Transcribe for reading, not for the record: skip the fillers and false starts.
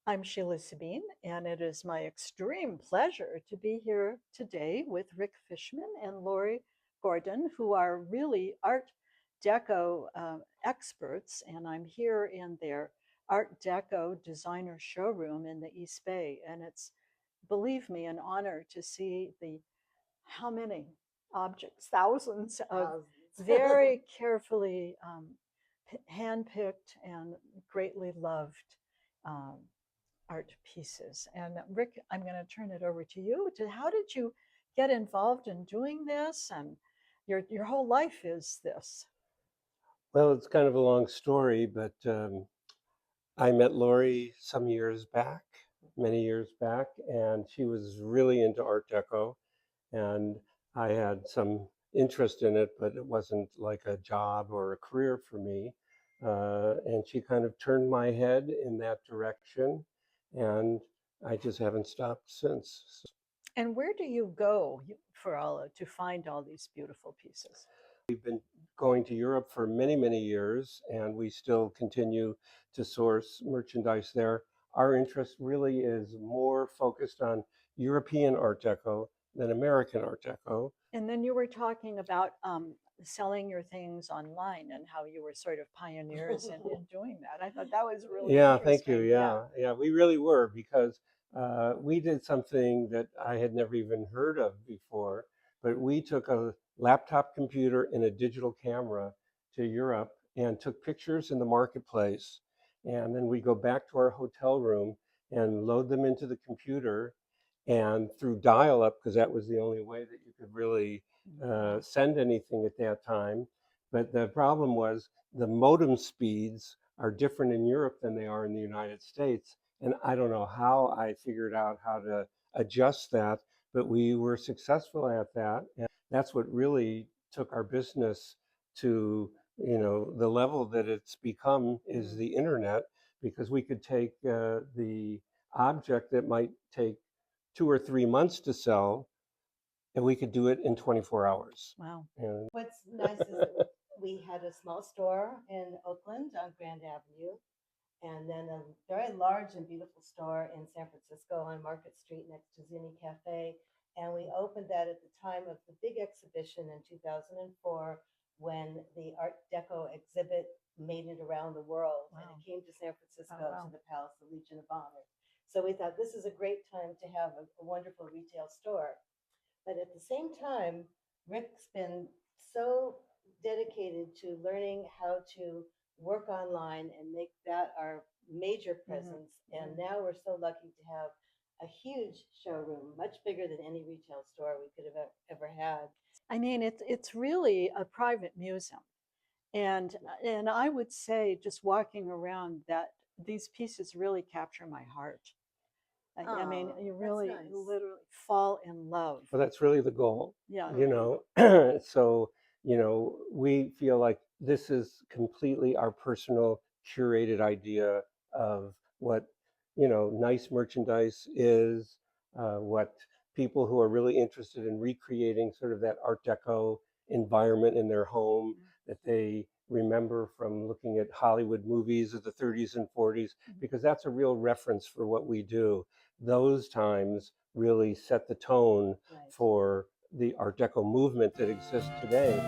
I'm Sheila Sabine, and it is my extreme pleasure to be here today with Rick Fishman and Lori Gordon, who are really Art Deco experts. And I'm here in their Art Deco designer showroom in the East Bay. And it's, believe me, an honor to see the how many objects, thousands of Thousands. very carefully handpicked and greatly loved um, art pieces. And Rick, I'm going to turn it over to you. How did you get involved in doing this? And your whole life is this. Well, it's kind of a long story, but I met Lori some years back, many years back, and she was really into Art Deco, and I had some interest in it, but it wasn't like a job or a career for me. And she kind of turned my head in that direction, and I just haven't stopped since. And where do you go for to find all these beautiful pieces? We've been going to Europe for many, many years, and we still continue to source merchandise there. Our interest really is more focused on European Art Deco than American Art Deco. And then you were talking about selling your things online and how you were sort of pioneers in doing that. I thought that was really Yeah, thank you. interesting. Yeah. Yeah, we really were because we did something that I had never even heard of before. But we took a laptop computer and a digital camera to Europe and took pictures in the marketplace. And then we go back to our hotel room and load them into the computer. And through dial up, because that was the only way that you could really Wow. send anything at that time. But the problem was the modem speeds are different in Europe than they are in the United States. And I don't know how I figured out how to adjust that, but we were successful at that. And that's what really took our business to, the level that it's become is Mm. the internet, because we could take the object that might take 2 or 3 months to sell, and we could do it in 24 hours. Wow. And What's nice is that we had a small store in Oakland on Grand Avenue, and then a very large and beautiful store in San Francisco on Market Street next to Zini Cafe. And we opened that at the time of the big exhibition in 2004 when the Art Deco exhibit made it around the world. And Wow. it came to San Oh, Francisco to wow. the Palace, the Legion of Honor. So we thought this is a great time to have a wonderful retail store. But at the same time, Rick's been so dedicated to learning how to work online and make that our major Mhm. presence. And Mhm. now we're so lucky to have a huge showroom, much bigger than any retail store we could have ever had. I mean, it's really a private museum, and and I would say just walking around that these pieces really capture my heart. I mean, Oh, you that's really nice. literally fall in love. well, that's really the goal, Yeah. you know. So, we feel like this is completely our personal curated idea of what, nice merchandise is, what people who are really interested in recreating sort of that Art Deco environment in their home that they remember from looking at Hollywood movies of the 30s and 40s, Mhm. because that's a real reference for what we do. Those times really set the tone Right. for the Art Deco movement that exists today.